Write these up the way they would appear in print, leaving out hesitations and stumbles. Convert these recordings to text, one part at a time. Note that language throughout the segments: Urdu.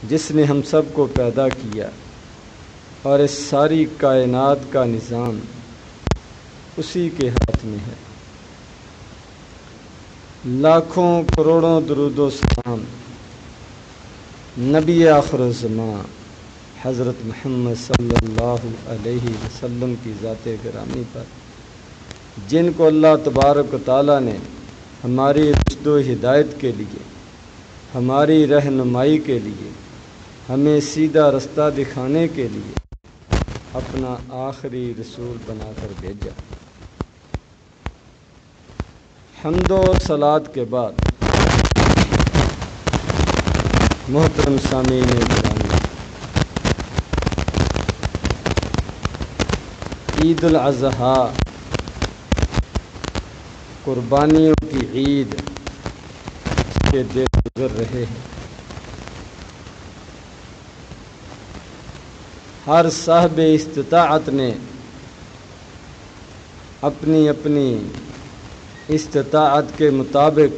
جس نے ہم سب کو پیدا کیا اور اس ساری کائنات کا نظام اسی کے ہاتھ میں ہے۔ لاکھوں کروڑوں درود و سلام نبی آخر الزمان حضرت محمد صلی اللہ علیہ وسلم کی ذات گرامی پر، جن کو اللہ تبارک و تعالیٰ نے ہماری رشد و ہدایت کے لیے، ہماری رہنمائی کے لیے، ہمیں سیدھا رستہ دکھانے کے لیے اپنا آخری رسول بنا کر بھیجا۔ حمد و صلوات کے بعد محترم سامعین گرامی، عید الاضحیٰ قربانیوں کی عید کے دن گزر رہے ہیں۔ ہر صاحب استطاعت نے اپنی اپنی استطاعت کے مطابق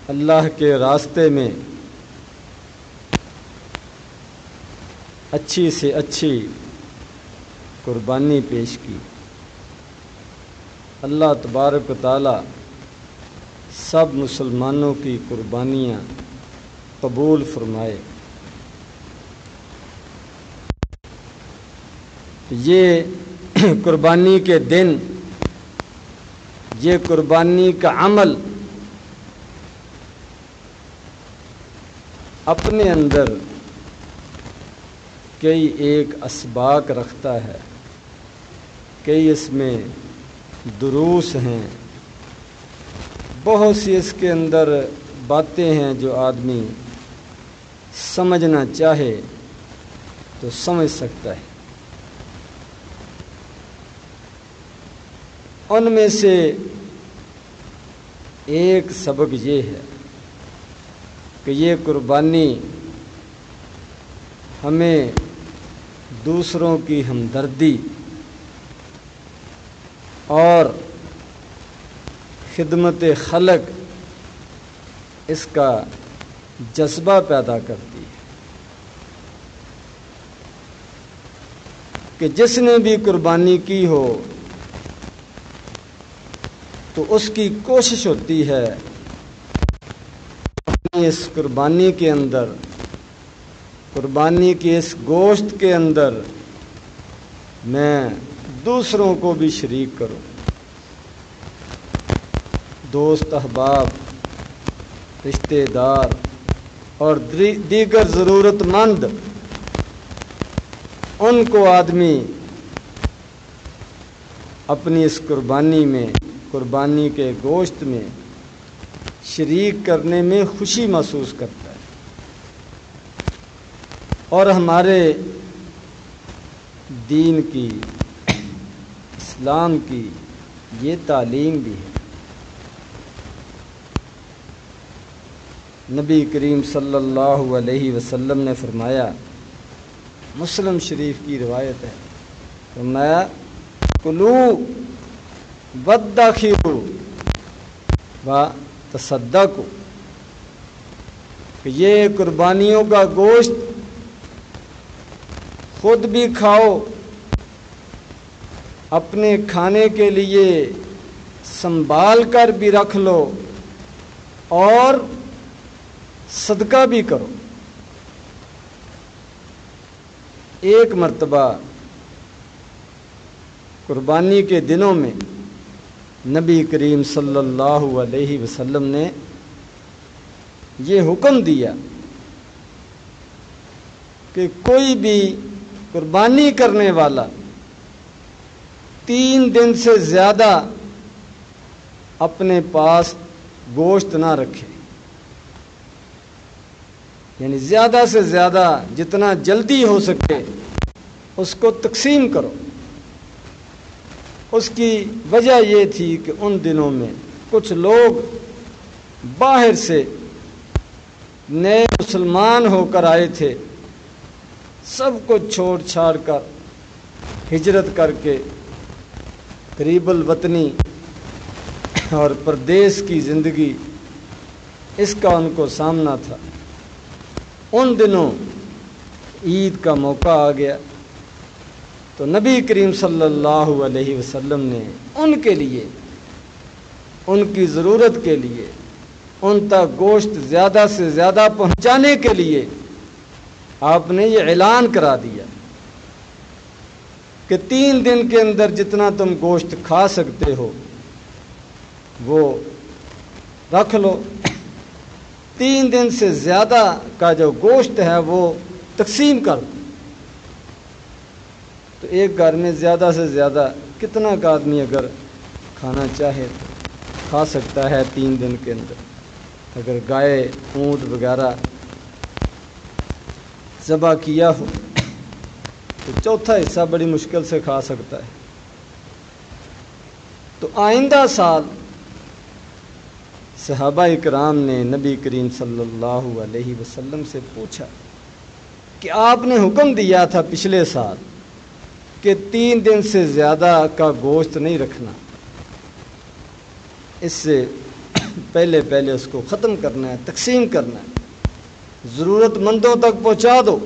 اللہ کے راستے میں اچھی سے اچھی قربانی پیش کی۔ اللہ تبارک و تعالی سب مسلمانوں کی قربانیاں قبول فرمائے۔ یہ قربانی کے دن، یہ قربانی کا عمل اپنے اندر کئی ایک اسباق رکھتا ہے، کئی اس میں دروس ہیں، بہت سی اس کے اندر باتیں ہیں جو آدمی سمجھنا چاہے تو سمجھ سکتا ہے۔ ان میں سے ایک سبق یہ ہے کہ یہ قربانی ہمیں دوسروں کی ہمدردی اور خدمت خلق اس کا جذبہ پیدا کرتی ہے کہ جس نے بھی قربانی کی ہو تو اس کی کوشش ہوتی ہے اپنی اس قربانی کے اندر، قربانی کے اس گوشت کے اندر میں دوسروں کو بھی شریک کروں، دوست احباب، رشتہ دار اور دیگر ضرورت مند، ان کو آدمی اپنی اس قربانی میں، قربانی کے گوشت میں شریک کرنے میں خوشی محسوس کرتا ہے۔ اور ہمارے دین کی، اسلام کی یہ تعلیم بھی ہے۔ نبی کریم صلی اللہ علیہ وسلم نے فرمایا، مسلم شریف کی روایت ہے، فرمایا کلو وادخروا وتصدقوا، کہ یہ قربانیوں کا گوشت خود بھی کھاؤ، اپنے کھانے کے لیے سنبھال کر بھی رکھ لو اور صدقہ بھی کرو۔ ایک مرتبہ قربانی کے دنوں میں نبی کریم صلی اللہ علیہ وسلم نے یہ حکم دیا کہ کوئی بھی قربانی کرنے والا 3 دن سے زیادہ اپنے پاس گوشت نہ رکھے، یعنی زیادہ سے زیادہ جتنا جلدی ہو سکے اس کو تقسیم کرو۔ اس کی وجہ یہ تھی کہ ان دنوں میں کچھ لوگ باہر سے نئے مسلمان ہو کر آئے تھے، سب کو چھوڑ چھاڑ کر ہجرت کر کے قریب الوطنی اور پردیس کی زندگی اس کا ان کو سامنا تھا۔ ان دنوں عید کا موقع آ گیا تو نبی کریم صلی اللہ علیہ وسلم نے ان کے لیے، ان کی ضرورت کے لیے، ان تک گوشت زیادہ سے زیادہ پہنچانے کے لیے آپ نے یہ اعلان کرا دیا کہ 3 دن کے اندر جتنا تم گوشت کھا سکتے ہو وہ رکھ لو، 3 دن سے زیادہ کا جو گوشت ہے وہ تقسیم کر دو۔ تو ایک گھر میں زیادہ سے زیادہ کتنا کا آدمی اگر کھانا چاہے تو کھا سکتا ہے 3 دن کے اندر؟ اگر گائے اونٹ وغیرہ ذبح کیا ہو تو چوتھا حصہ بڑی مشکل سے کھا سکتا ہے۔ تو آئندہ سال صحابہ اکرام نے نبی کریم صلی اللہ علیہ وسلم سے پوچھا کہ آپ نے حکم دیا تھا پچھلے سال کہ 3 دن سے زیادہ کا گوشت نہیں رکھنا، اس سے پہلے اس کو ختم کرنا ہے، تقسیم کرنا ہے، ضرورت مندوں تک پہنچا دو۔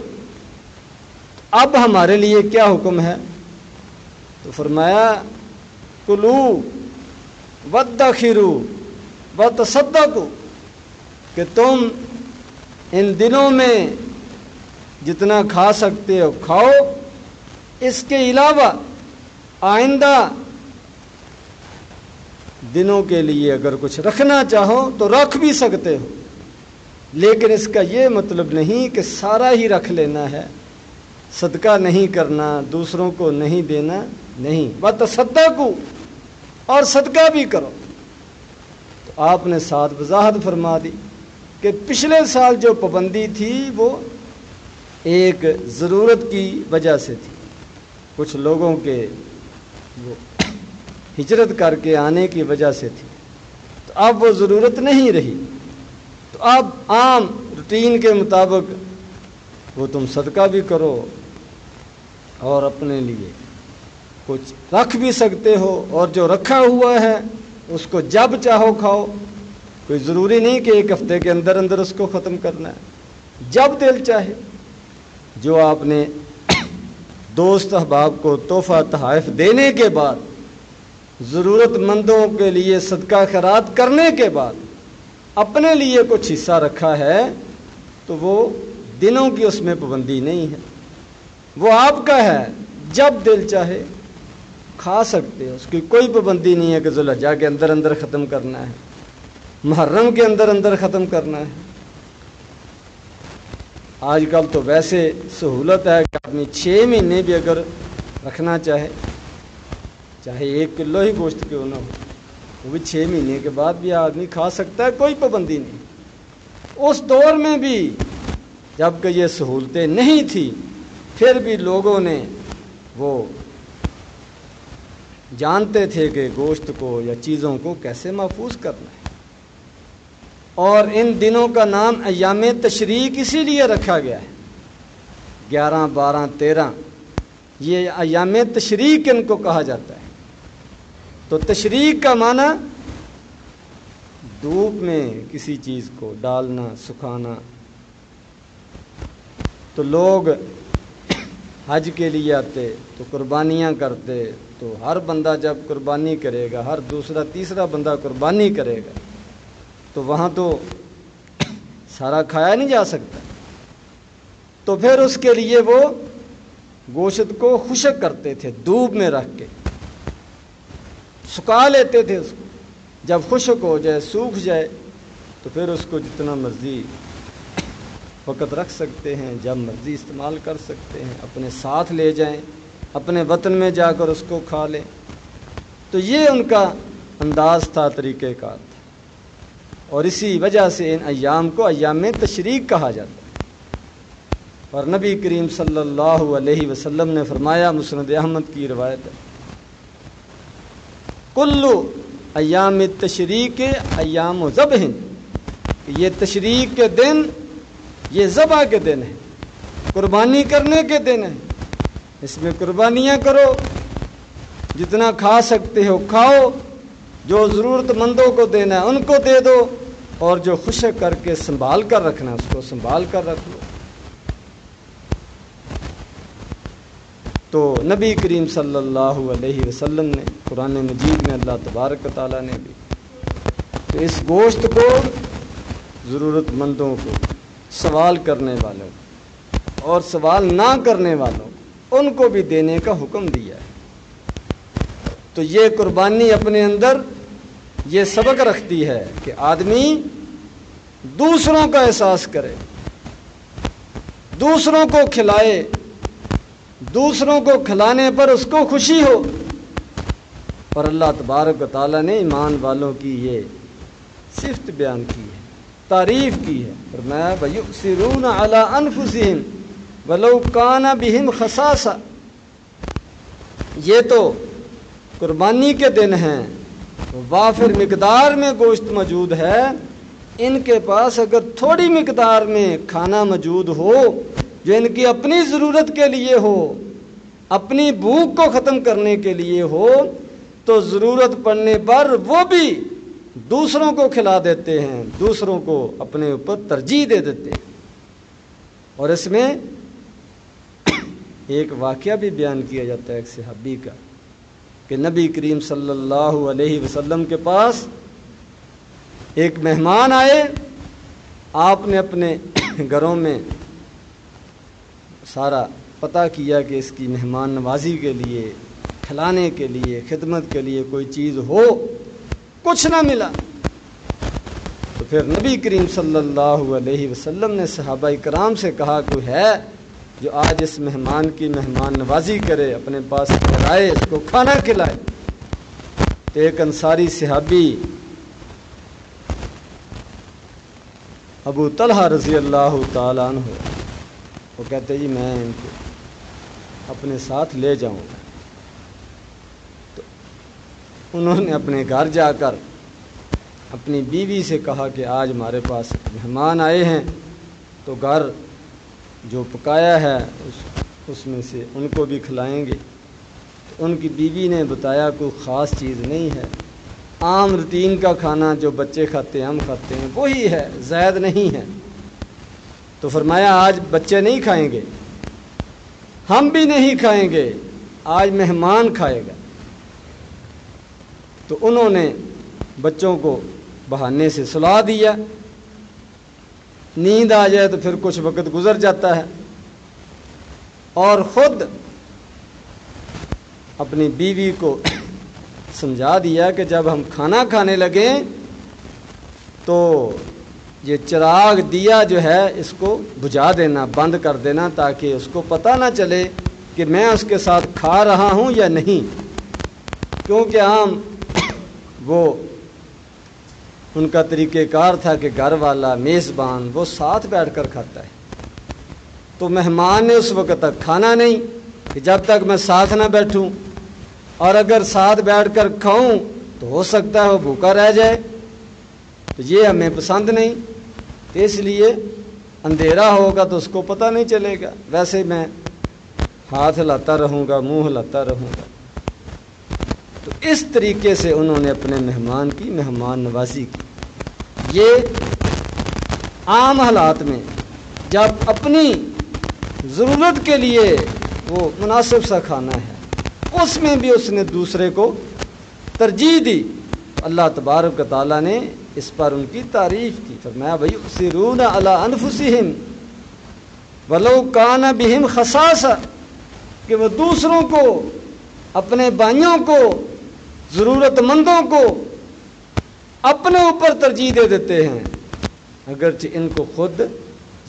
اب ہمارے لیے کیا حکم ہے؟ تو فرمایا کلو وادخروا وتصدقوا، کہ تم ان دنوں میں جتنا کھا سکتے ہو کھاؤ، اس کے علاوہ آئندہ دنوں کے لیے اگر کچھ رکھنا چاہو تو رکھ بھی سکتے ہو، لیکن اس کا یہ مطلب نہیں کہ سارا ہی رکھ لینا ہے، صدقہ نہیں کرنا، دوسروں کو نہیں دینا، نہیں، وتصدقوا، اور صدقہ بھی کرو۔ تو آپ نے ساتھ وضاحت فرما دی کہ پچھلے سال جو پابندی تھی وہ ایک ضرورت کی وجہ سے تھی، کچھ لوگوں کے وہ ہجرت کر کے آنے کی وجہ سے تھی، تو اب وہ ضرورت نہیں رہی، تو اب عام روٹین کے مطابق وہ تم صدقہ بھی کرو اور اپنے لیے کچھ رکھ بھی سکتے ہو، اور جو رکھا ہوا ہے اس کو جب چاہو کھاؤ، کوئی ضروری نہیں کہ 1 ہفتے کے اندر اندر اس کو ختم کرنا ہے، جب دل چاہے۔ جو آپ نے دوست احباب کو تحفہ تحائف دینے کے بعد، ضرورت مندوں کے لیے صدقہ خیرات کرنے کے بعد اپنے لیے کچھ حصہ رکھا ہے تو وہ دنوں کی اس میں پابندی نہیں ہے، وہ آپ کا ہے، جب دل چاہے کھا سکتے ہو، اس کی کوئی پابندی نہیں ہے کہ ذوالحجہ کے اندر اندر ختم کرنا ہے، محرم کے اندر اندر ختم کرنا ہے۔ آج کل تو ویسے سہولت ہے کہ آدمی 6 مہینے بھی اگر رکھنا چاہے، چاہے 1 کلو ہی گوشت کیوں نہ ہو، وہ بھی 6 مہینے کے بعد بھی آدمی کھا سکتا ہے، کوئی پابندی نہیں۔ اس دور میں بھی جب کہ یہ سہولتیں نہیں تھی، پھر بھی لوگوں نے وہ جانتے تھے کہ گوشت کو یا چیزوں کو کیسے محفوظ کرنا ہے، اور ان دنوں کا نام ایام تشریق اسی لیے رکھا گیا ہے، 11 12 13 یہ ایام تشریق ان کو کہا جاتا ہے۔ تو تشریق کا معنی دھوپ میں کسی چیز کو ڈالنا، سکھانا۔ تو لوگ حج کے لیے آتے تو قربانیاں کرتے، تو ہر بندہ جب قربانی کرے گا، ہر دوسرا تیسرا بندہ قربانی کرے گا، تو وہاں تو سارا کھایا نہیں جا سکتا، تو پھر اس کے لیے وہ گوشت کو خشک کرتے تھے، دھوپ میں رکھ کے سکھا لیتے تھے اس کو، جب خشک ہو جائے، سوکھ جائے، تو پھر اس کو جتنا مرضی وقت رکھ سکتے ہیں، جب مرضی استعمال کر سکتے ہیں، اپنے ساتھ لے جائیں، اپنے وطن میں جا کر اس کو کھا لیں۔ تو یہ ان کا انداز تھا، طریقہ کار تھا، اور اسی وجہ سے ان ایام کو ایام تشریق کہا جاتا ہے۔ اور نبی کریم صلی اللہ علیہ وسلم نے فرمایا، مسند احمد کی روایت ہے، کلو ایام تشریق ایام و ذبح، یہ تشریق کے دن یہ ذبح کے دن ہے، قربانی کرنے کے دن ہے، اس میں قربانیاں کرو، جتنا کھا سکتے ہو کھاؤ، جو ضرورت مندوں کو دینا ہے ان کو دے دو، اور جو خشک کر کے سنبھال کر رکھنا ہے اس کو سنبھال کر رکھ لو۔ تو نبی کریم صلی اللہ علیہ وسلم نے قرآن مجید میں اللہ تبارک و تعالیٰ نے بھی تو اس گوشت کو ضرورت مندوں کو، سوال کرنے والوں کو اور سوال نہ کرنے والوں کو، ان کو بھی دینے کا حکم دیا ہے۔ تو یہ قربانی اپنے اندر یہ سبق رکھتی ہے کہ آدمی دوسروں کا احساس کرے، دوسروں کو کھلائے، دوسروں کو کھلانے پر اس کو خوشی ہو۔ اور اللہ تبارک و تعالیٰ نے ایمان والوں کی یہ صفت بیان کی ہے، تعریف کی ہے، فرمایا وَيُؤْثِرُونَ عَلَىٰ أَنفُسِهِمْ وَلَوْ كَانَ بِهِمْ خَصَاصَةٌ۔ یہ تو قربانی کے دن ہیں، وافر مقدار میں گوشت موجود ہے، ان کے پاس اگر تھوڑی مقدار میں کھانا موجود ہو جو ان کی اپنی ضرورت کے لیے ہو، اپنی بھوک کو ختم کرنے کے لیے ہو، تو ضرورت پڑنے پر وہ بھی دوسروں کو کھلا دیتے ہیں، دوسروں کو اپنے اوپر ترجیح دے دیتے ہیں۔ اور اس میں ایک واقعہ بھی بیان کیا جاتا ہے ایک صحابی کا کہ نبی کریم صلی اللہ علیہ وسلم کے پاس ایک مہمان آئے، آپ نے اپنے گھروں میں سارا پتہ کیا کہ اس کی مہمان نوازی کے لیے، کھلانے کے لیے، خدمت کے لیے کوئی چیز ہو، کچھ نہ ملا۔ تو پھر نبی کریم صلی اللہ علیہ وسلم نے صحابہ کرام سے کہا کوئی ہے جو آج اس مہمان کی مہمان نوازی کرے، اپنے پاس ٹھہرائے، اس کو کھانا کھلائے۔ تو ایک انصاری صحابی ابو طلحہ رضی اللہ تعالیٰ عنہ، وہ کہتے جی میں ان کو اپنے ساتھ لے جاؤں گا۔ تو انہوں نے اپنے گھر جا کر اپنی بیوی سے کہا کہ آج ہمارے پاس مہمان آئے ہیں، تو گھر جو پکایا ہے اس میں سے ان کو بھی کھلائیں گے۔ تو ان کی بیوی نے بتایا کوئی خاص چیز نہیں ہے، عام روٹین کا کھانا جو بچے کھاتے ہیں، ہم کھاتے ہیں، وہی ہے، زائد نہیں ہے۔ تو فرمایا آج بچے نہیں کھائیں گے، ہم بھی نہیں کھائیں گے، آج مہمان کھائے گا۔ تو انہوں نے بچوں کو بہانے سے سلا دیا، نیند آ جائے تو پھر کچھ وقت گزر جاتا ہے، اور خود اپنی بیوی کو سمجھا دیا کہ جب ہم کھانا کھانے لگیں تو یہ چراغ دیا جو ہے اس کو بجھا دینا، بند کر دینا، تاکہ اس کو پتہ نہ چلے کہ میں اس کے ساتھ کھا رہا ہوں یا نہیں، کیونکہ عام وہ ان کا طریقہ کار تھا کہ گھر والا میزبان وہ ساتھ بیٹھ کر کھاتا ہے۔ تو مہمان نے اس وقت تک کھانا نہیں کہ جب تک میں ساتھ نہ بیٹھوں، اور اگر ساتھ بیٹھ کر کھاؤں تو ہو سکتا ہے وہ بھوکا رہ جائے، تو یہ ہمیں پسند نہیں۔ تو اس لیے اندھیرا ہوگا تو اس کو پتہ نہیں چلے گا، ویسے میں ہاتھ ہلاتا رہوں گا، منہ ہلاتا رہوں گا۔ تو اس طریقے سے انہوں نے اپنے مہمان کی مہمان نوازی کی۔ یہ عام حالات میں جب اپنی ضرورت کے لیے وہ مناسب سا کھانا ہے، اس میں بھی اس نے دوسرے کو ترجیح دی، اللہ تبارک و تعالیٰ نے اس پر ان کی تعریف کی، فرمایا وَيُؤْثِرُونَ عَلَىٰ أَنفُسِهِمْ وَلَوْ كَانَ بِهِمْ خَصَاصَةٌ، کہ وہ دوسروں کو، اپنے بھائیوں کو، ضرورت مندوں کو اپنے اوپر ترجیح دے دیتے ہیں، اگرچہ ان کو خود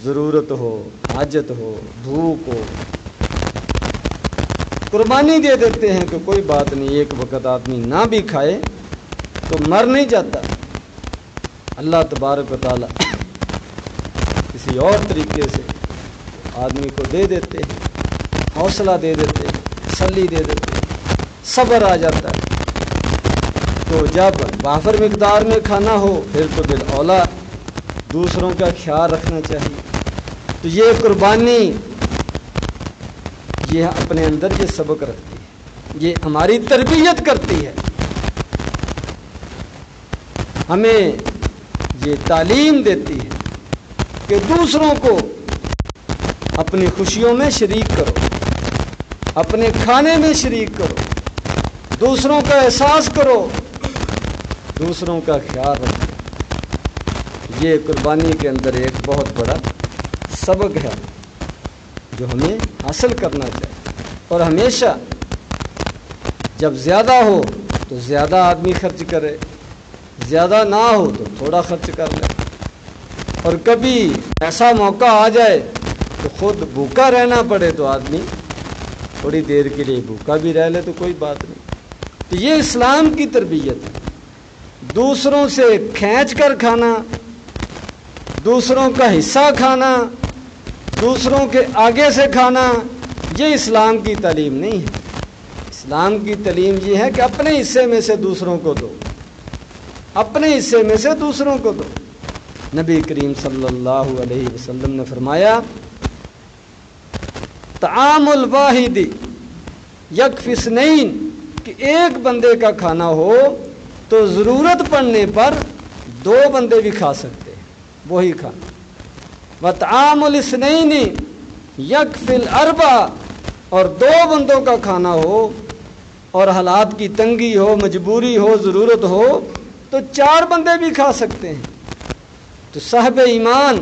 ضرورت ہو، حاجت ہو، بھوک ہو، قربانی دے دیتے ہیں کہ کوئی بات نہیں، ایک وقت آدمی نہ بھی کھائے تو مر نہیں جاتا۔ اللہ تبارک و تعالیٰ کسی اور طریقے سے آدمی کو دے دیتے ہیں، حوصلہ دے دیتے ہیں، تسلی دے دیتے ہیں، صبر آ جاتا ہے۔ تو جب وافر مقدار میں کھانا ہو پھر تو بالاولیٰ دوسروں کا خیال رکھنا چاہیے۔ تو یہ قربانی یہ اپنے اندر یہ سبق رکھتی ہے، یہ ہماری تربیت کرتی ہے، ہمیں یہ تعلیم دیتی ہے کہ دوسروں کو اپنی خوشیوں میں شریک کرو، اپنے کھانے میں شریک کرو، دوسروں کا احساس کرو، دوسروں کا خیال رکھو۔ یہ قربانی کے اندر ایک بہت بڑا سبق ہے جو ہمیں حاصل کرنا چاہیے۔ اور ہمیشہ جب زیادہ ہو تو زیادہ آدمی خرچ کرے، زیادہ نہ ہو تو تھوڑا خرچ کر لے، اور کبھی ایسا موقع آ جائے تو خود بھوکا رہنا پڑے تو آدمی تھوڑی دیر کے لیے بھوکا بھی رہ لے تو کوئی بات نہیں۔ تو یہ اسلام کی تربیت ہے، دوسروں سے کھینچ کر کھانا، دوسروں کا حصہ کھانا، دوسروں کے آگے سے کھانا، یہ اسلام کی تعلیم نہیں ہے۔ اسلام کی تعلیم یہ ہے کہ اپنے حصے میں سے دوسروں کو دو، اپنے حصے میں سے دوسروں کو دو۔ نبی کریم صلی اللہ علیہ وسلم نے فرمایا طعام الواحد یکفی اثنین، کہ ایک بندے کا کھانا ہو تو ضرورت پڑنے پر دو بندے بھی کھا سکتے ہیں وہی کھانا۔ وطعام الاثنین یکفی الاربع، اور دو بندوں کا کھانا ہو اور حالات کی تنگی ہو، مجبوری ہو، ضرورت ہو تو 4 بندے بھی کھا سکتے ہیں۔ تو صاحب ایمان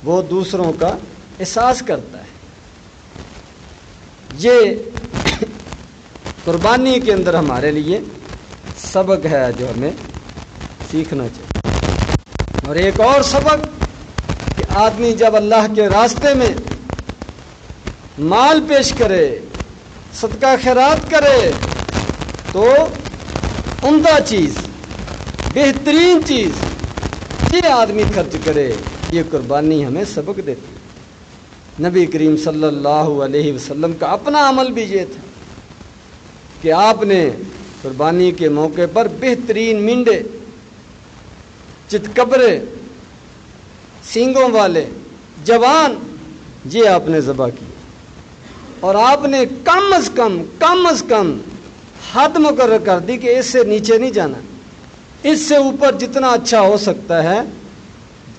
وہ دوسروں کا احساس کرتا ہے۔ یہ قربانی کے اندر ہمارے لیے سبق ہے جو ہمیں سیکھنا چاہیے۔ اور ایک اور سبق کہ آدمی جب اللہ کے راستے میں مال پیش کرے، صدقہ خیرات کرے، تو عمدہ چیز، بہترین چیز یہ آدمی خرچ کرے۔ یہ قربانی ہمیں سبق دیتی ہے۔ نبی کریم صلی اللہ علیہ وسلم کا اپنا عمل بھی یہ تھا کہ آپ نے قربانی کے موقع پر بہترین مینڈے، چتکبرے، سینگوں والے، جوان، یہ آپ نے ذبح کیے، اور آپ نے کم از کم حد مقرر کر دی کہ اس سے نیچے نہیں جانا، اس سے اوپر جتنا اچھا ہو سکتا ہے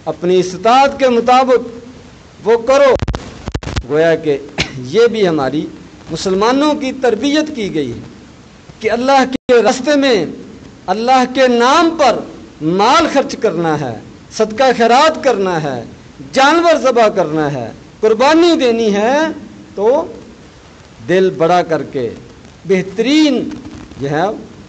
اپنی استطاعت کے مطابق وہ کرو۔ گویا کہ یہ بھی ہماری مسلمانوں کی تربیت کی گئی ہے کہ اللہ کے راستے میں اللہ کے نام پر مال خرچ کرنا ہے، صدقہ خیرات کرنا ہے، جانور ذبح کرنا ہے، قربانی دینی ہے، تو دل بڑا کر کے بہترین جو ہے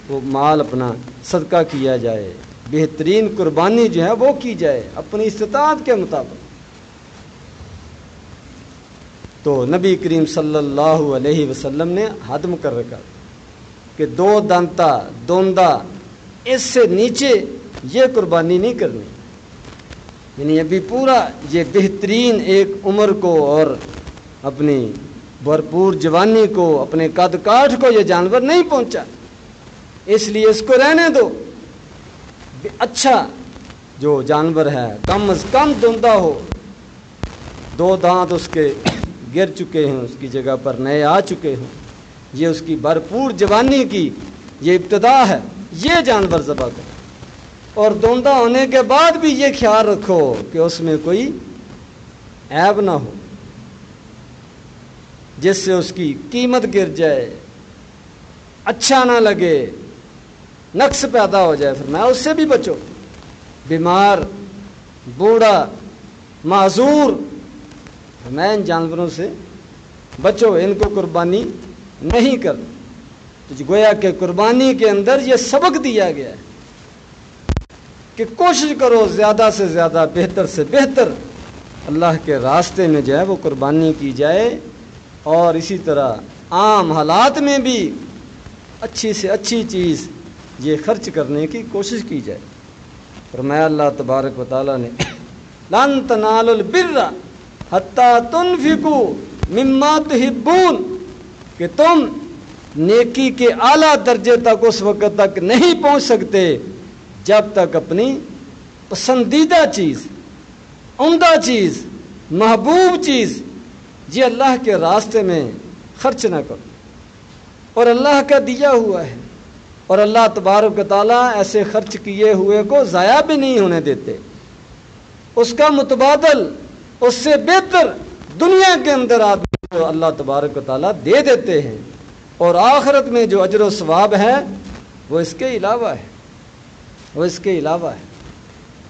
وہ مال اپنا صدقہ کیا جائے، بہترین قربانی جو ہے وہ کی جائے اپنی استطاعت کے مطابق۔ تو نبی کریم صلی اللہ علیہ وسلم نے حد مقرر کر کہ 2 دانتا دوندا اس سے نیچے یہ قربانی نہیں کرنی، یعنی ابھی پورا یہ بہترین ایک عمر کو اور اپنی بھرپور جوانی کو، اپنے قد کاٹھ کو یہ جانور نہیں پہنچا، اس لیے اس کو رہنے دو۔ اچھا جو جانور ہے کم از کم دوندا ہو، 2 دانت اس کے گر چکے ہیں، اس کی جگہ پر نئے آ چکے ہوں، یہ اس کی بھرپور جوانی کی یہ ابتدا ہے، یہ جانور ذبح کرو۔ اور دوندا ہونے کے بعد بھی یہ خیال رکھو کہ اس میں کوئی عیب نہ ہو جس سے اس کی قیمت گر جائے، اچھا نہ لگے، نقص پیدا ہو جائے، فرمایا اس سے بھی بچو۔ بیمار، بوڑھا، معذور، فرمایا ان جانوروں سے بچو، ان کو قربانی نہیں کر۔ تو گویا کہ قربانی کے اندر یہ سبق دیا گیا ہے کہ کوشش کرو زیادہ سے زیادہ، بہتر سے بہتر اللہ کے راستے میں جو ہے وہ قربانی کی جائے، اور اسی طرح عام حالات میں بھی اچھی سے اچھی چیز یہ خرچ کرنے کی کوشش کی جائے۔ فرمایا اللہ تبارک و تعالیٰ نے لن تنالوا البر حتی تنفقوا مما تحبون، کہ تم نیکی کے اعلیٰ درجے تک اس وقت تک نہیں پہنچ سکتے جب تک اپنی پسندیدہ چیز، عمدہ چیز، محبوب چیز یہ اللہ کے راستے میں خرچ نہ کرو۔ اور اللہ کا دیا ہوا ہے، اور اللہ تبارک و تعالیٰ ایسے خرچ کیے ہوئے کو ضائع بھی نہیں ہونے دیتے، اس کا متبادل، اس سے بہتر دنیا کے اندر آدمی کو اللہ تبارک و تعالیٰ دے دیتے ہیں، اور آخرت میں جو اجر و ثواب ہے وہ اس کے علاوہ ہے، وہ اس کے علاوہ ہے۔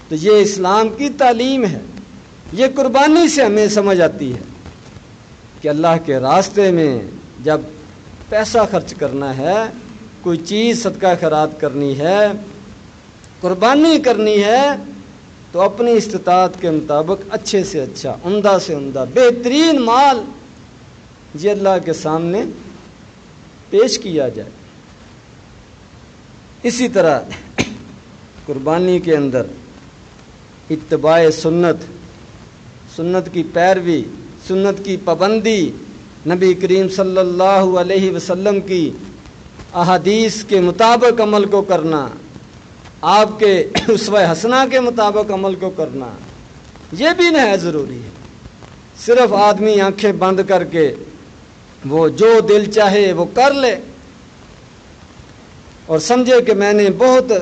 تو یہ اسلام کی تعلیم ہے، یہ قربانی سے ہمیں سمجھ آتی ہے کہ اللہ کے راستے میں جب پیسہ خرچ کرنا ہے، کوئی چیز صدقہ خیرات کرنی ہے، قربانی کرنی ہے، تو اپنی استطاعت کے مطابق اچھے سے اچھا، عمدہ سے عمدہ، بہترین مال یہ اللہ کے سامنے پیش کیا جائے۔ اسی طرح قربانی کے اندر اتباع سنت، سنت کی پیروی، سنت کی پابندی، نبی کریم صلی اللہ علیہ وسلم کی احادیث کے مطابق عمل کو کرنا، آپ کے اسوہ حسنہ کے مطابق عمل کو کرنا، یہ بھی نہایت ضروری ہے۔ صرف آدمی آنکھیں بند کر کے وہ جو دل چاہے وہ کر لے اور سمجھے کہ میں نے بہت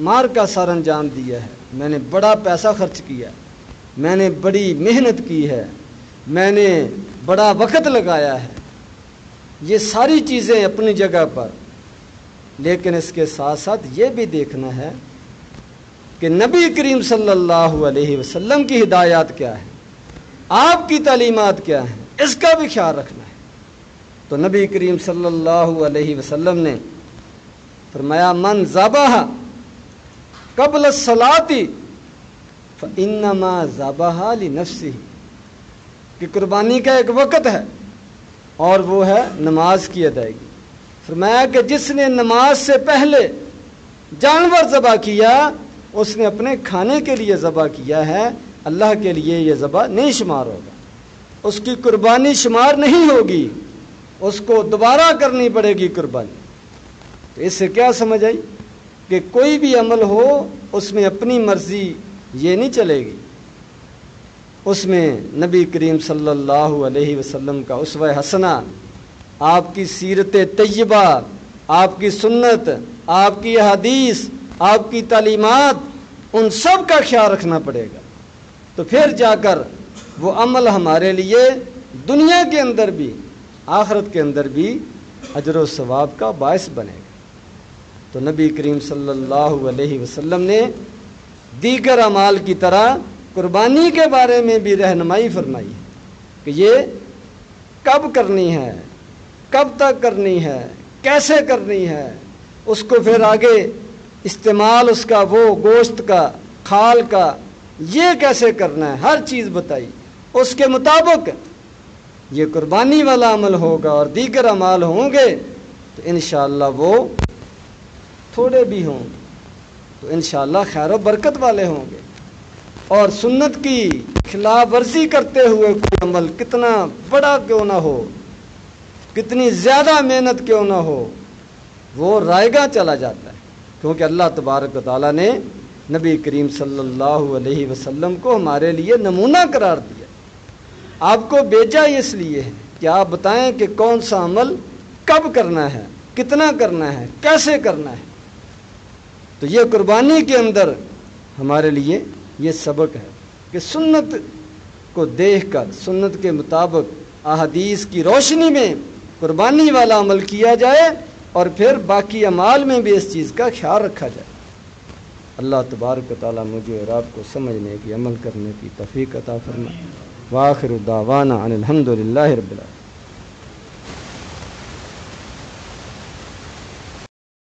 مار کا سر انجام دیا ہے، میں نے بڑا پیسہ خرچ کیا، میں نے بڑی محنت کی ہے، میں نے بڑا وقت لگایا ہے، یہ ساری چیزیں اپنی جگہ پر، لیکن اس کے ساتھ ساتھ یہ بھی دیکھنا ہے کہ نبی کریم صلی اللہ علیہ وسلم کی ہدایات کیا ہے، آپ کی تعلیمات کیا ہیں، اس کا بھی خیال رکھنا ہے۔ تو نبی کریم صلی اللہ علیہ وسلم نے فرمایا من ذبح قبل الصلاۃ فانما ذبح لنفسہ، کہ قربانی کا ایک وقت ہے اور وہ ہے نماز کی ادائیگی۔ فرمایا کہ جس نے نماز سے پہلے جانور ذبح کیا اس نے اپنے کھانے کے لیے ذبح کیا ہے، اللہ کے لیے یہ ذبح نہیں شمار ہوگا، اس کی قربانی شمار نہیں ہوگی، اس کو دوبارہ کرنی پڑے گی قربانی۔ تو اس سے کیا سمجھ آئی کہ کوئی بھی عمل ہو اس میں اپنی مرضی یہ نہیں چلے گی، اس میں نبی کریم صلی اللہ علیہ وسلم کا اسوہ حسنہ، آپ کی سیرت طیبہ، آپ کی سنت، آپ کی احادیث، آپ کی تعلیمات، ان سب کا خیال رکھنا پڑے گا، تو پھر جا کر وہ عمل ہمارے لیے دنیا کے اندر بھی آخرت کے اندر بھی اجر و ثواب کا باعث بنے گا۔ تو نبی کریم صلی اللہ علیہ وسلم نے دیگر اعمال کی طرح قربانی کے بارے میں بھی رہنمائی فرمائی ہے کہ یہ کب کرنی ہے، کب تک کرنی ہے، کیسے کرنی ہے، اس کو پھر آگے استعمال اس کا، وہ گوشت کا، کھال کا، یہ کیسے کرنا ہے، ہر چیز بتائی، اس کے مطابق یہ قربانی والا عمل ہوگا اور دیگر اعمال ہوں گے تو انشاءاللہ وہ تھوڑے بھی ہوں تو انشاءاللہ خیر و برکت والے ہوں گے، اور سنت کی خلاف ورزی کرتے ہوئے کوئی عمل کتنا بڑا کیوں نہ ہو، کتنی زیادہ محنت کیوں نہ ہو، وہ رائے گاہ چلا جاتا ہے، کیونکہ اللہ تبارک و تعالیٰ نے نبی کریم صلی اللہ علیہ وسلم کو ہمارے لیے نمونہ قرار دیا، آپ کو بھیجا اس لیے ہے کہ آپ بتائیں کہ کون سا عمل کب کرنا ہے، کتنا کرنا ہے، کیسے کرنا ہے۔ تو یہ قربانی کے اندر ہمارے لیے یہ سبق ہے کہ سنت کو دیکھ کر، سنت کے مطابق احادیث کی روشنی میں قربانی والا عمل کیا جائے، اور پھر باقی اعمال میں بھی اس چیز کا خیال رکھا جائے۔ اللہ تبارک و تعالیٰ مجھے اور آپ کو سمجھنے کی، عمل کرنے کی توفیق عطا فرمائے۔ وآخر دعوانا ان الحمد للہ رب العالمین۔